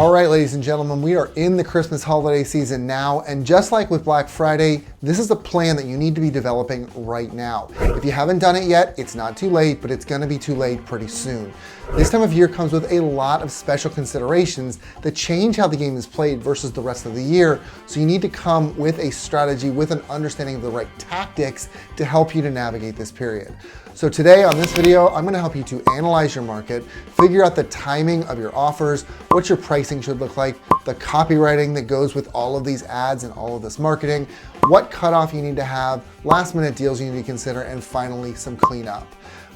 All right, ladies and gentlemen, we are in the Christmas holiday season now, and just like with Black Friday, this is a plan that you need to be developing right now. If you haven't done it yet, it's not too late, but it's gonna be too late pretty soon. This time of year comes with a lot of special considerations that change how the game is played versus the rest of the year, so you need to come with a strategy, with an understanding of the right tactics to help you to navigate this period. So today on this video, I'm gonna help you to analyze your market, figure out the timing of your offers, what your pricing should look like, the copywriting that goes with all of these ads and all of this marketing, what cutoff you need to have, last minute deals you need to consider, and finally some cleanup.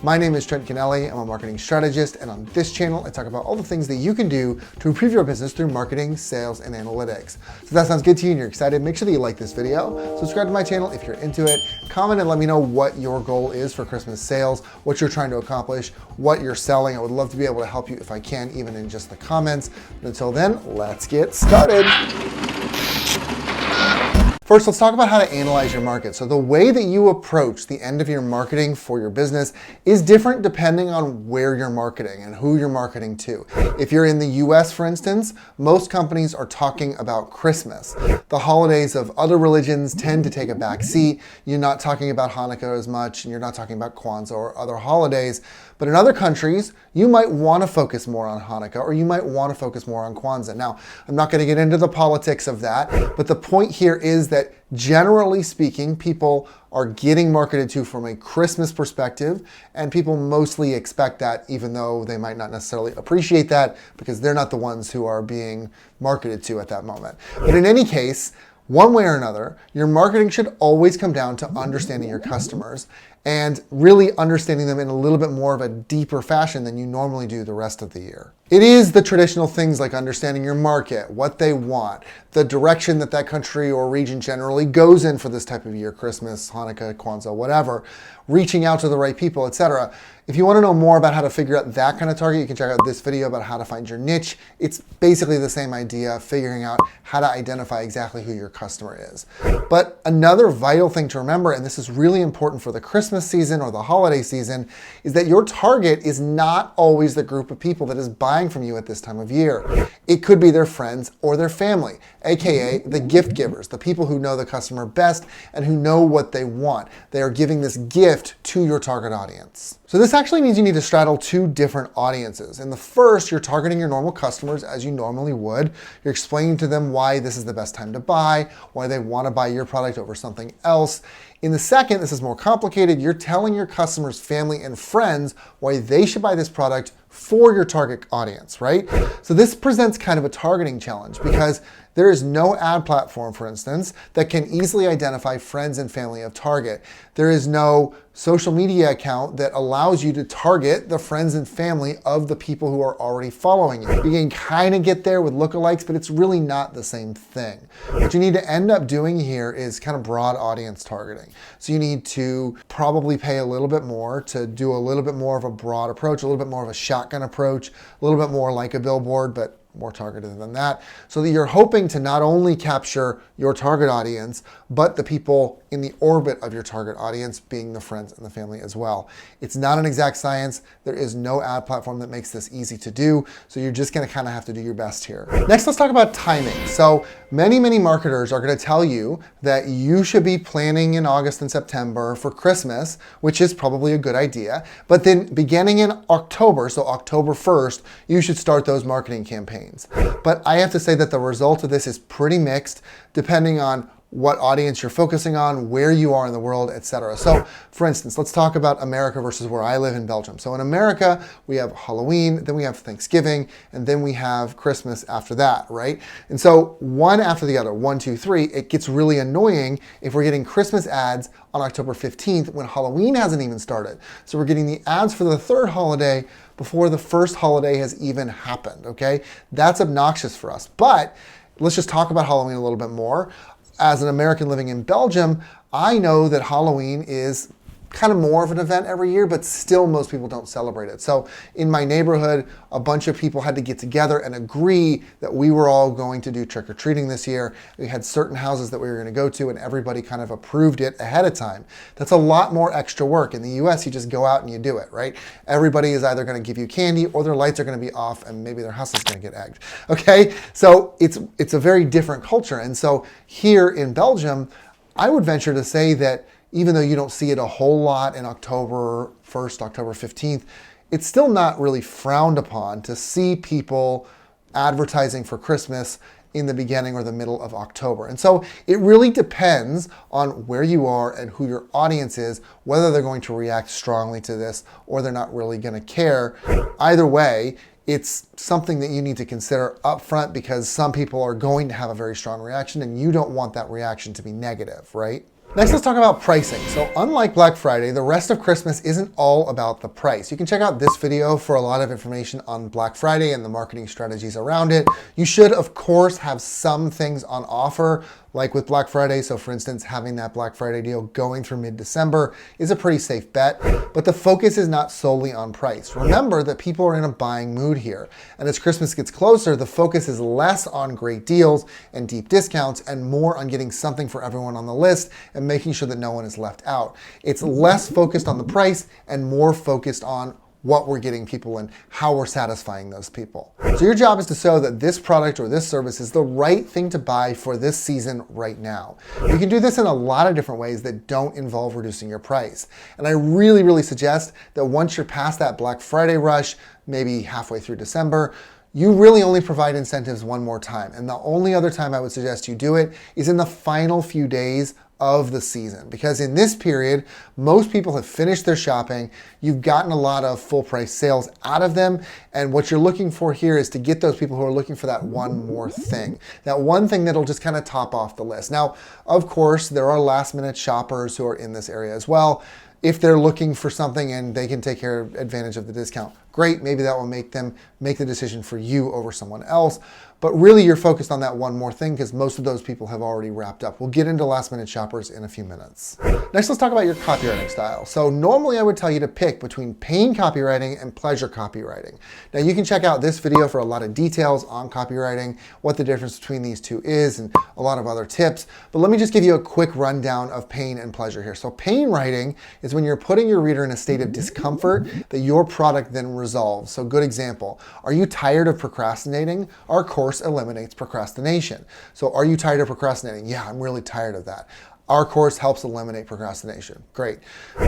My name is Trent Kennelly. I'm a marketing strategist, and on this channel, I talk about all the things that you can do to improve your business through marketing, sales, and analytics. So if that sounds good to you and you're excited, make sure that you like this video, subscribe to my channel if you're into it, comment and let me know what your goal is for Christmas sales, what you're trying to accomplish, what you're selling. I would love to be able to help you if I can, even in just the comments. But until then, let's get started. First, let's talk about how to analyze your market. So the way that you approach the end of your marketing for your business is different depending on where you're marketing and who you're marketing to. If you're in the US, for instance, most companies are talking about Christmas. The holidays of other religions tend to take a back seat. You're not talking about Hanukkah as much, and you're not talking about Kwanzaa or other holidays. But in other countries, you might want to focus more on Hanukkah, or you might want to focus more on Kwanzaa. Now, I'm not going to get into the politics of that, but the point here is that generally speaking, people are getting marketed to from a Christmas perspective, and people mostly expect that, even though they might not necessarily appreciate that because they're not the ones who are being marketed to at that moment. But in any case, one way or another, your marketing should always come down to understanding your customers and really understanding them in a little bit more of a deeper fashion than you normally do the rest of the year. It is the traditional things like understanding your market, what they want, the direction that that country or region generally goes in for this type of year, Christmas, Hanukkah, Kwanzaa, whatever, reaching out to the right people, etc. If you want to know more about how to figure out that kind of target, you can check out this video about how to find your niche. It's basically the same idea, figuring out how to identify exactly who your customer is. But another vital thing to remember, and this is really important for the Christmas season or the holiday season, is that your target is not always the group of people that is buying from you at this time of year. It could be their friends or their family, aka the gift givers, the people who know the customer best and who know what they want. They are giving this gift to your target audience. So this actually means you need to straddle two different audiences. In the first, you're targeting your normal customers as you normally would. You're explaining to them why this is the best time to buy, why they want to buy your product over something else. In the second, this is more complicated. You're telling your customers, family, and friends why they should buy this product for your target audience, right? So this presents kind of a targeting challenge because there is no ad platform, for instance, that can easily identify friends and family of target. There is no social media account that allows you to target the friends and family of the people who are already following you. You can kind of get there with lookalikes, but it's really not the same thing. What you need to end up doing here is kind of broad audience targeting. So you need to probably pay a little bit more to do a little bit more of a broad approach, a little bit more of a shotgun approach, a little bit more like a billboard, but more targeted than that, so that you're hoping to not only capture your target audience, but the people in the orbit of your target audience, being the friends and the family as well. It's not an exact science. There is no ad platform that makes this easy to do, so you're just gonna kind of have to do your best here. Next, let's talk about timing. So many marketers are gonna tell you that you should be planning in August and September for Christmas, which is probably a good idea, but then beginning in October, so October 1st, you should start those marketing campaigns. But I have to say that the result of this is pretty mixed, depending on what audience you're focusing on, where you are in the world, etc. So for instance, let's talk about America versus where I live in Belgium. So in America, we have Halloween, then we have Thanksgiving, and then we have Christmas after that, right? And so one after the other, 1, 2, 3, it gets really annoying if we're getting Christmas ads on October 15th when Halloween hasn't even started. So we're getting the ads for the third holiday before the first holiday has even happened, okay? That's obnoxious for us. But let's just talk about Halloween a little bit more. As an American living in Belgium, I know that Halloween is kind of more of an event every year, but still most people don't celebrate it. So in my neighborhood, a bunch of people had to get together and agree that we were all going to do trick-or-treating this year. We had certain houses that we were going to go to, and everybody kind of approved it ahead of time. That's a lot more extra work. In the US, you just go out and you do it, right? Everybody is either going to give you candy or their lights are going to be off and maybe their house is going to get egged. Okay, so it's a very different culture. And so here in Belgium, I would venture to say that even though you don't see it a whole lot in October 1st, October 15th, it's still not really frowned upon to see people advertising for Christmas in the beginning or the middle of October. And so it really depends on where you are and who your audience is, whether they're going to react strongly to this or they're not really going to care. Either way, it's something that you need to consider upfront because some people are going to have a very strong reaction and you don't want that reaction to be negative, right? Next, let's talk about pricing. So unlike Black Friday, the rest of Christmas isn't all about the price. You can check out this video for a lot of information on Black Friday and the marketing strategies around it. You should, of course, have some things on offer, like with Black Friday. So for instance, having that Black Friday deal going through mid-December is a pretty safe bet, but the focus is not solely on price. Remember that people are in a buying mood here. And as Christmas gets closer, the focus is less on great deals and deep discounts and more on getting something for everyone on the list and making sure that no one is left out. It's less focused on the price and more focused on what we're getting people and how we're satisfying those people. So your job is to show that this product or this service is the right thing to buy for this season right now. You can do this in a lot of different ways that don't involve reducing your price. And I really, really suggest that once you're past that Black Friday rush, maybe halfway through December, you really only provide incentives one more time. And the only other time I would suggest you do it is in the final few days of the season, because in this period, most people have finished their shopping. You've gotten a lot of full price sales out of them. And what you're looking for here is to get those people who are looking for that one more thing, that one thing that'll just kind of top off the list. Now, of course, there are last minute shoppers who are in this area as well. If they're looking for something and they can take advantage of the discount, great, maybe that will make them make the decision for you over someone else. But really you're focused on that one more thing because most of those people have already wrapped up. We'll get into last minute shoppers in a few minutes. Next, let's talk about your copywriting style. So normally I would tell you to pick between pain copywriting and pleasure copywriting. Now you can check out this video for a lot of details on copywriting, what the difference between these two is, and a lot of other tips. But let me just give you a quick rundown of pain and pleasure here. So pain writing is when you're putting your reader in a state of discomfort that your product then resolves. So good example, are you tired of procrastinating? Our course eliminates procrastination. So are you tired of procrastinating? Yeah, I'm really tired of that. Our course helps eliminate procrastination. Great.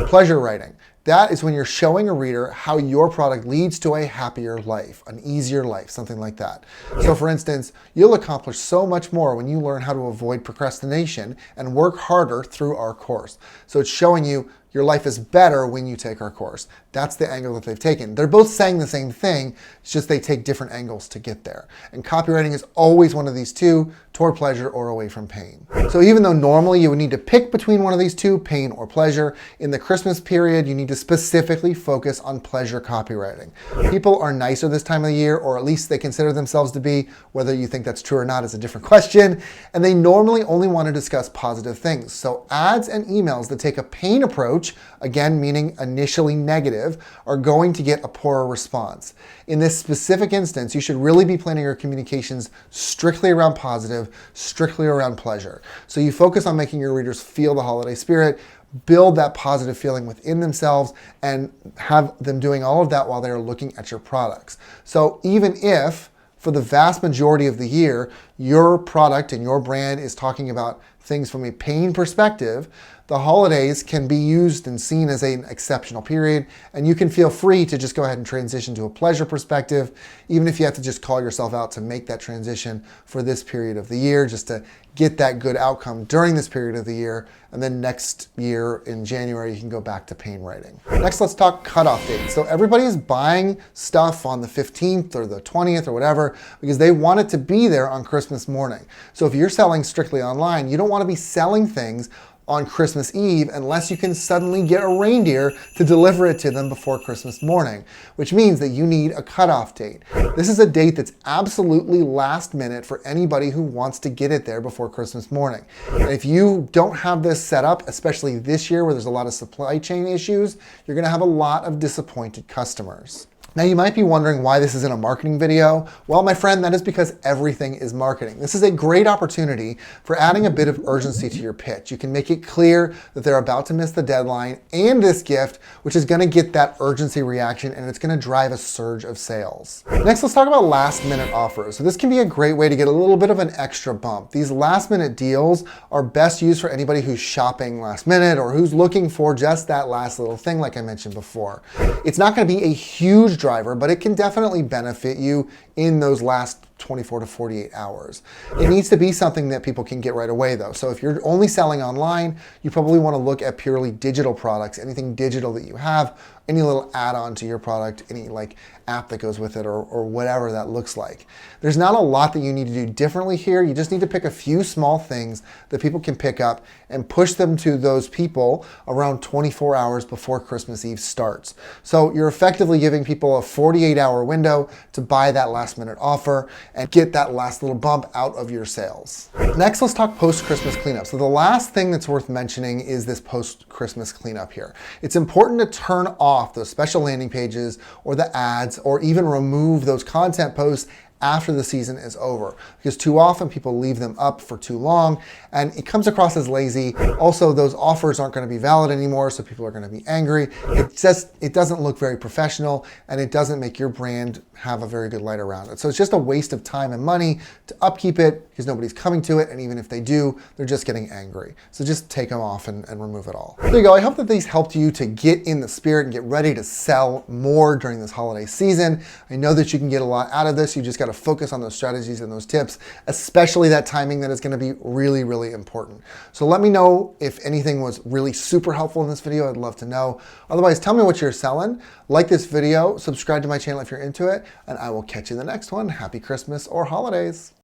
Pleasure writing. That is when you're showing a reader how your product leads to a happier life, an easier life, something like that. So for instance, you'll accomplish so much more when you learn how to avoid procrastination and work harder through our course. So it's showing you your life is better when you take our course. That's the angle that they've taken. They're both saying the same thing, it's just they take different angles to get there. And copywriting is always one of these two, toward pleasure or away from pain. So even though normally you would need to pick between one of these two, pain or pleasure, in the Christmas period, you need to specifically focus on pleasure copywriting. People are nicer this time of the year, or at least they consider themselves to be. Whether you think that's true or not is a different question. And they normally only want to discuss positive things. So ads and emails that take a pain approach, again, meaning initially negative, are going to get a poorer response. In this specific instance, you should really be planning your communications strictly around positive, strictly around pleasure. So you focus on making your readers feel the holiday spirit, build that positive feeling within themselves, and have them doing all of that while they're looking at your products. So even if for the vast majority of the year, your product and your brand is talking about things from a pain perspective, the holidays can be used and seen as an exceptional period, and you can feel free to just go ahead and transition to a pleasure perspective, even if you have to just call yourself out to make that transition for this period of the year, just to get that good outcome during this period of the year, and then next year in January, you can go back to pain writing. Next, let's talk cutoff dates. So everybody is buying stuff on the 15th or the 20th or whatever, because they want it to be there on Christmas morning. So if you're selling strictly online, you don't want to be selling things on Christmas Eve unless you can suddenly get a reindeer to deliver it to them before Christmas morning, which means that you need a cutoff date. This is a date that's absolutely last minute for anybody who wants to get it there before Christmas morning. And if you don't have this set up, especially this year where there's a lot of supply chain issues, you're going to have a lot of disappointed customers. Now you might be wondering why this isn't a marketing video. Well, my friend, that is because everything is marketing. This is a great opportunity for adding a bit of urgency to your pitch. You can make it clear that they're about to miss the deadline and this gift, which is going to get that urgency reaction, and it's going to drive a surge of sales. Next, let's talk about last minute offers. So this can be a great way to get a little bit of an extra bump. These last minute deals are best used for anybody who's shopping last minute or who's looking for just that last little thing like I mentioned before. It's not going to be a huge driver, but it can definitely benefit you in those last 24 to 48 hours. It needs to be something that people can get right away though. So if you're only selling online, you probably want to look at purely digital products, anything digital that you have, any little add-on to your product, any like app that goes with it or whatever that looks like. There's not a lot that you need to do differently here. You just need to pick a few small things that people can pick up and push them to those people around 24 hours before Christmas Eve starts. So you're effectively giving people a 48-hour window to buy that last minute offer and get that last little bump out of your sales. Next, let's talk post-Christmas cleanup. So the last thing that's worth mentioning is this post-Christmas cleanup here. It's important to turn off those special landing pages or the ads or even remove those content posts after the season is over, because too often people leave them up for too long and it comes across as lazy. Also, those offers aren't going to be valid anymore, so people are going to be angry. It doesn't look very professional and it doesn't make your brand have a very good light around it. So it's just a waste of time and money to upkeep it because nobody's coming to it, and even if they do, they're just getting angry. So just take them off and remove it all. There you go. I hope that these helped you to get in the spirit and get ready to sell more during this holiday season. I know that you can get a lot out of this. You just got to focus on those strategies and those tips, especially that timing that is going to be really, really important. So let me know if anything was really super helpful in this video. I'd love to know. Otherwise, tell me what you're selling. Like this video, subscribe to my channel if you're into it, and I will catch you in the next one. Happy Christmas or holidays.